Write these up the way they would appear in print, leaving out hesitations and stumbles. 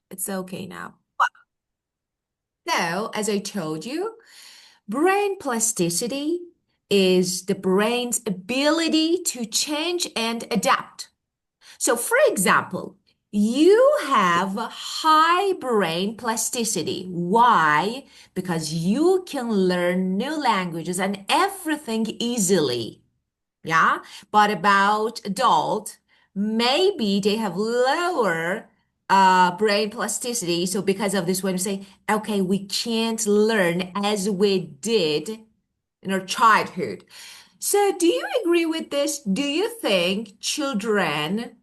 It's okay now. So, as I told you, brain plasticity is the brain's ability to change and adapt. So, for example, you have high brain plasticity. Why? Because you can learn new languages and everything easily. Yeah. But about adult, maybe they have lower brain plasticity. So because of this, when you say, okay, we can't learn as we did in our childhood. So do you agree with this? Do you think children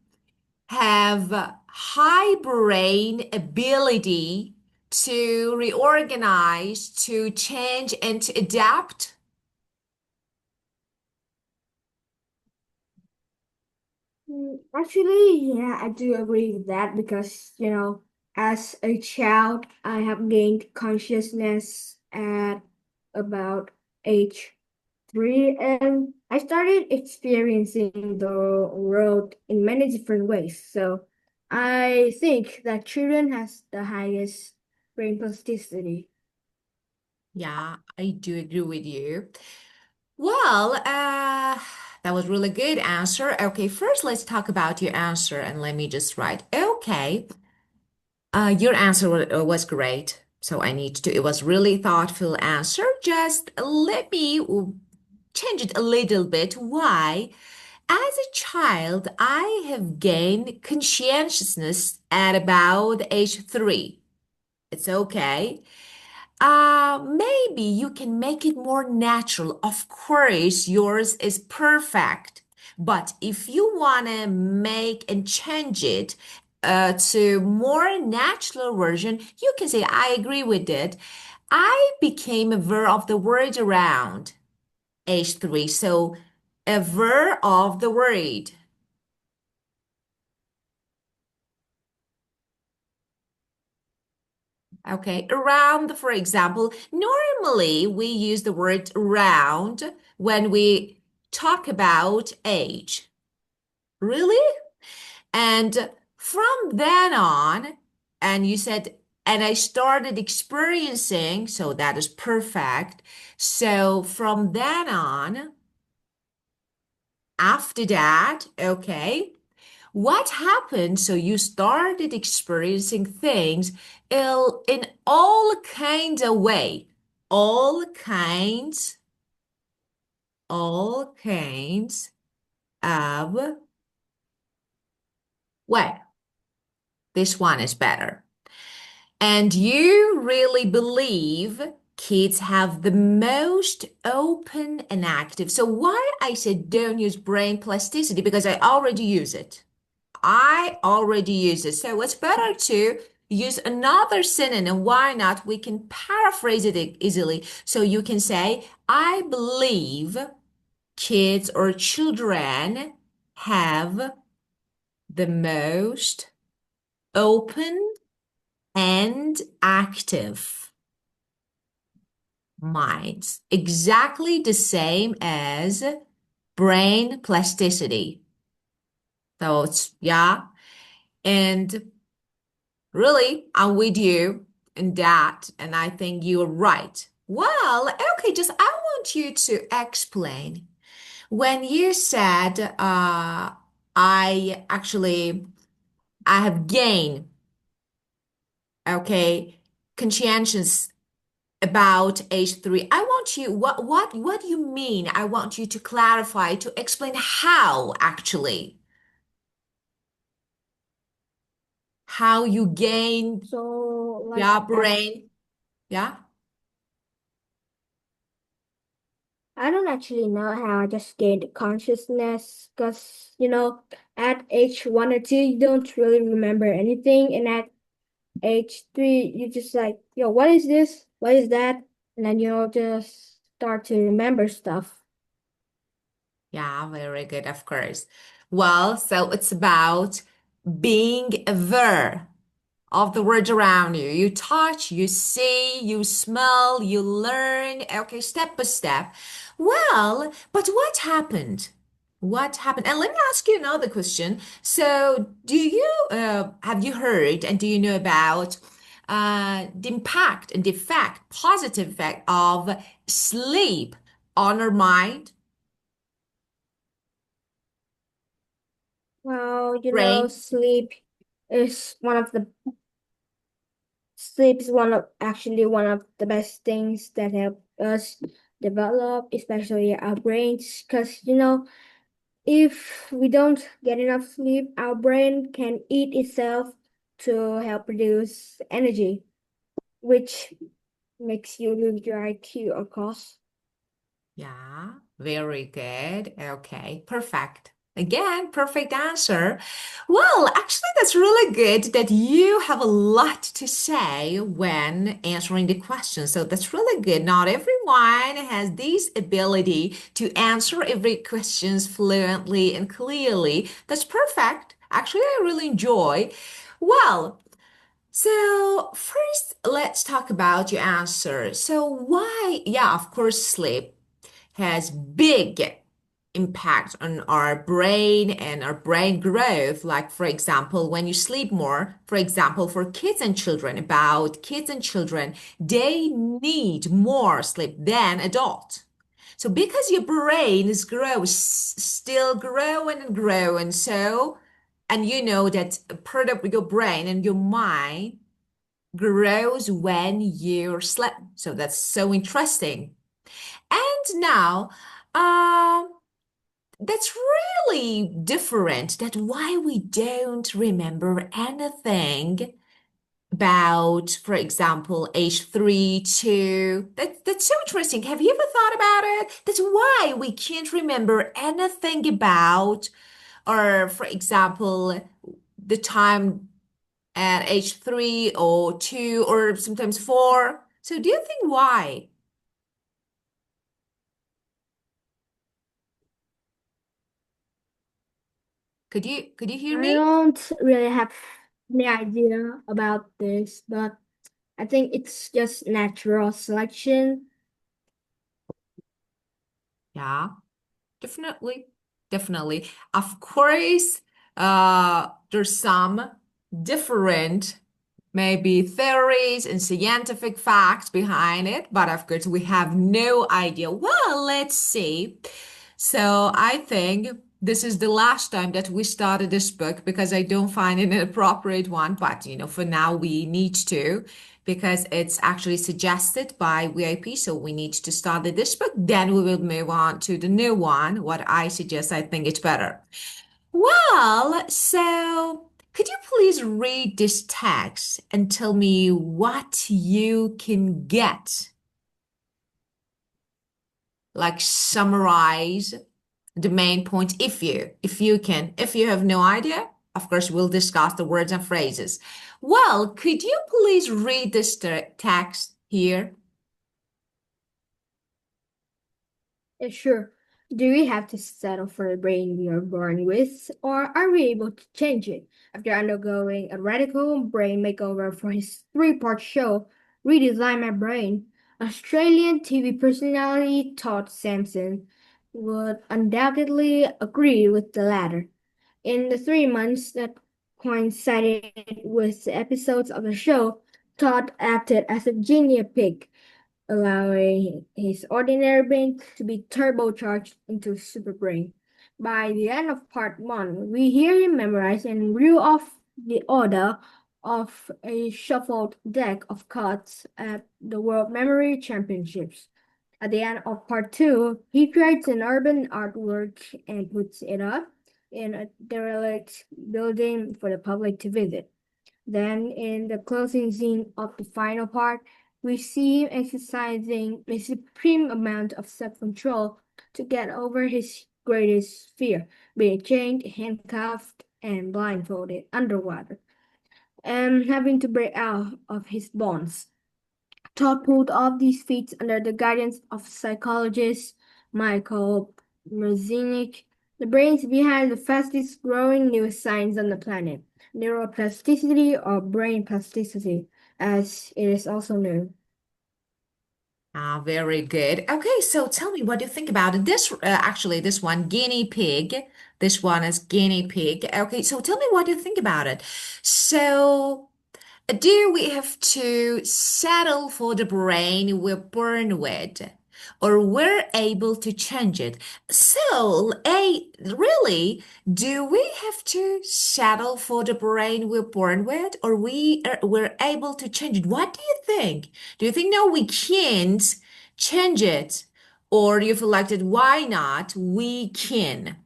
have high brain ability to reorganize, to change, and to adapt? Actually, yeah, I do agree with that because, as a child, I have gained consciousness at about age 3, and I started experiencing the world in many different ways. So I think that children has the highest brain plasticity. Yeah, I do agree with you. Well, that was really good answer. Okay, first let's talk about your answer and let me just write. Okay, your answer was great. So I need to, it was really thoughtful answer. Just let me change it a little bit. Why? As a child, I have gained conscientiousness at about age 3. It's okay. Maybe you can make it more natural. Of course, yours is perfect. But if you want to make and change it to more natural version, you can say, I agree with it. I became aware of the word around age 3. So aware of the word. Okay, around, for example, normally we use the word round when we talk about age. Really? And from then on, and you said, and I started experiencing, so that is perfect. So from then on, after that, okay. What happened? So you started experiencing things in all kinds of way, all kinds, all kinds of way. This one is better. And you really believe kids have the most open and active. So why I said don't use brain plasticity because I already use it. I already use it. So it's better to use another synonym. Why not? We can paraphrase it easily. So you can say, I believe kids or children have the most open and active minds. Exactly the same as brain plasticity. So it's, yeah. And really, I'm with you in that, and I think you're right. Well, okay, just I want you to explain when you said I actually I have gained, okay, conscientious about age 3. I want you what do you mean? I want you to clarify to explain how actually how you gain So, like, your brain. Yeah. I don't actually know how I just gained consciousness because, at age 1 or 2, you don't really remember anything. And at age 3, you just like, yo, what is this? What is that? And then you'll just start to remember stuff. Yeah, very good, of course. Well, so it's about being aware of the world around you. You touch, you see, you smell, you learn, okay, step by step. Well, but what happened? What happened? And let me ask you another question. So, do you have you heard and do you know about the impact and the effect, positive effect of sleep on our mind, Well, brain? is one of the sleep is one of actually one of the best things that help us develop, especially our brains. Because if we don't get enough sleep, our brain can eat itself to help produce energy, which makes you lose your IQ, of course. Yeah, very good. Okay, perfect. Again, perfect answer. Well, actually, that's really good that you have a lot to say when answering the question. So that's really good. Not everyone has this ability to answer every questions fluently and clearly. That's perfect. Actually, I really enjoy. Well, so first, let's talk about your answer. So why, yeah, of course, sleep has big impact on our brain and our brain growth. Like, for example, when you sleep more, for example, for kids and children, about kids and children, they need more sleep than adults. So because your brain is still growing and growing, so, and you know that part of your brain and your mind grows when you sleep. So that's so interesting. And now, um, that's really different. That why we don't remember anything about, for example, age 3, 2. That's so interesting. Have you ever thought about it? That's why we can't remember anything about, or for example, the time at age 3 or 2 or sometimes 4. So do you think why? Could you hear I me? don't really have any idea about this, but I think it's just natural selection. Yeah. Definitely, definitely. Of course, there's some different maybe theories and scientific facts behind it, but of course we have no idea. Well, let's see. So I think this is the last time that we started this book because I don't find it an appropriate one, but for now we need to because it's actually suggested by VIP. So we need to start this book. Then we will move on to the new one. What I suggest, I think it's better. Well, so could you please read this text and tell me what you can get? Like summarize the main point if you can. If you have no idea, of course we'll discuss the words and phrases. Well, could you please read this text here? Yeah, sure. Do we have to settle for the brain we are born with, or are we able to change it? After undergoing a radical brain makeover for his three-part show, Redesign My Brain, Australian TV personality Todd Sampson would undoubtedly agree with the latter. In the 3 months that coincided with the episodes of the show, Todd acted as a genius pig, allowing his ordinary brain to be turbocharged into super brain. By the end of part one, we hear him memorize and reel off the order of a shuffled deck of cards at the World Memory Championships. At the end of part two, he creates an urban artwork and puts it up in a derelict building for the public to visit. Then, in the closing scene of the final part, we see him exercising a supreme amount of self-control to get over his greatest fear, being chained, handcuffed, and blindfolded underwater, and having to break out of his bonds. Todd pulled off these feats under the guidance of psychologist Michael Merzenich, the brains behind the fastest growing neuroscience on the planet, neuroplasticity or brain plasticity, as it is also known. Ah, very good. Okay, so tell me what do you think about it? Actually, this one, guinea pig. This one is guinea pig. Okay, so tell me what you think about it. So, do we have to settle for the brain we're born with, or we're able to change it? So, really, do we have to settle for the brain we're born with, or we're able to change it? What do you think? Do you think no, we can't change it, or do you feel like that why not? We can.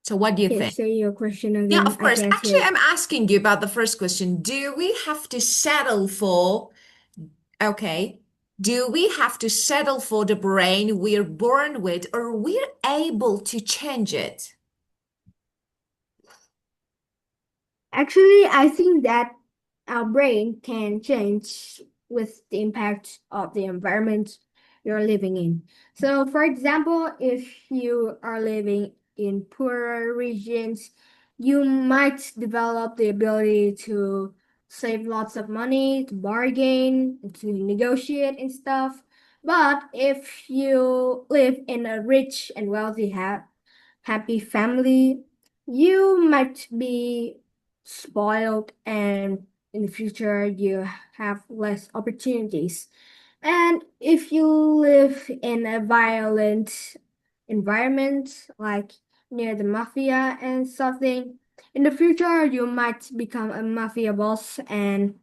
So, what do you Can you think? say your question Yeah, again? of I course. can't hear Actually, it. I'm asking you about the first question. Do we have to settle for, okay, do we have to settle for the brain we're born with, or we're able to change it? Actually, I think that our brain can change with the impact of the environment you're living in. So, for example, if you are living in poorer regions, you might develop the ability to save lots of money, to bargain, to negotiate and stuff. But if you live in a rich and wealthy happy family, you might be spoiled, and in the future you have less opportunities. And if you live in a violent environment, like near the mafia and something, in the future you might become a mafia boss and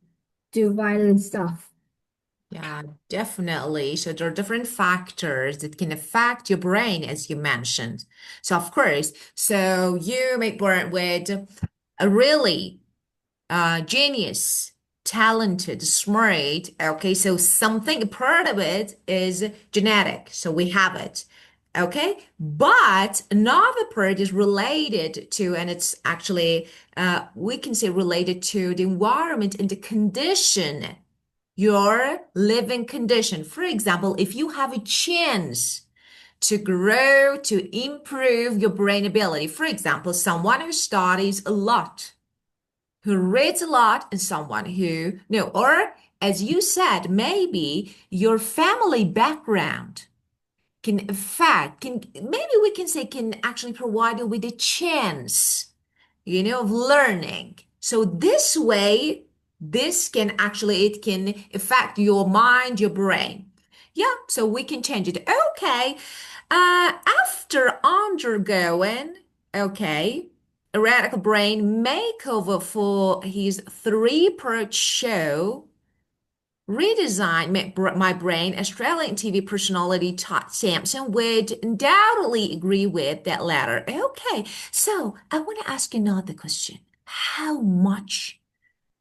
do violent stuff. Yeah, definitely. So there are different factors that can affect your brain, as you mentioned. So of course, so you may be born with a really genius, talented, smart. Okay, so something, part of it is genetic. So we have it. Okay, but another part is related to, and it's actually, we can say related to the environment and the condition, your living condition. For example, if you have a chance to grow, to improve your brain ability, for example, someone who studies a lot, who reads a lot, and someone who no, or as you said, maybe your family background can affect, can maybe we can say can actually provide you with a chance, of learning. So this way, this can actually, it can affect your mind, your brain. Yeah, so we can change it. Okay. After undergoing, okay, a radical brain makeover for his three-part show, redesign my brain, Australian TV personality Todd Sampson would undoubtedly agree with that latter. Okay, so I want to ask another question. How much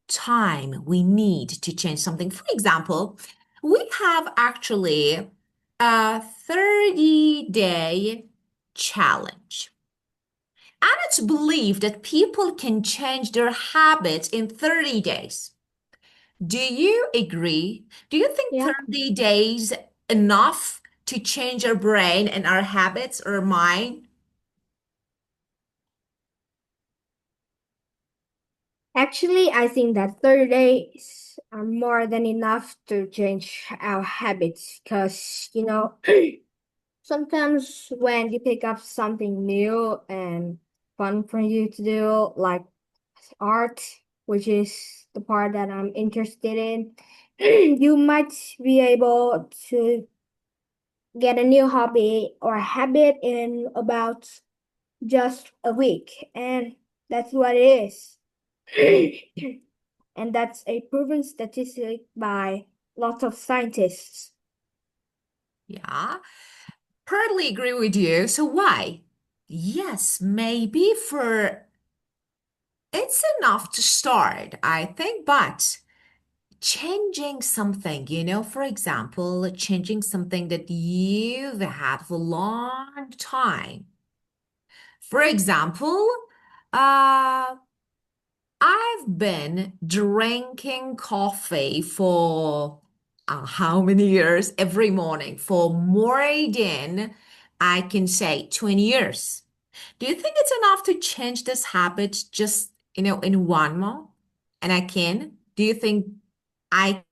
time we need to change something? For example, we have actually a 30-day challenge. And it's believed that people can change their habits in 30 days. Do you agree? Do you think Yeah. 30 days enough to change our brain and our habits or mind? Actually, I think that 30 days are more than enough to change our habits because, sometimes when you pick up something new and fun for you to do, like art, which is the part that I'm interested in, you might be able to get a new hobby or habit in about just a week. And that's what it is. And that's a proven statistic by lots of scientists. Yeah, partly agree with you. So why? Yes, maybe for it's enough to start, I think, but changing something, for example, changing something that you've had for a long time. For example, uh, I've been drinking coffee for how many years? Every morning for more than I can say 20 years. Do you think it's enough to change this habit just in 1 month, and I can, do you think I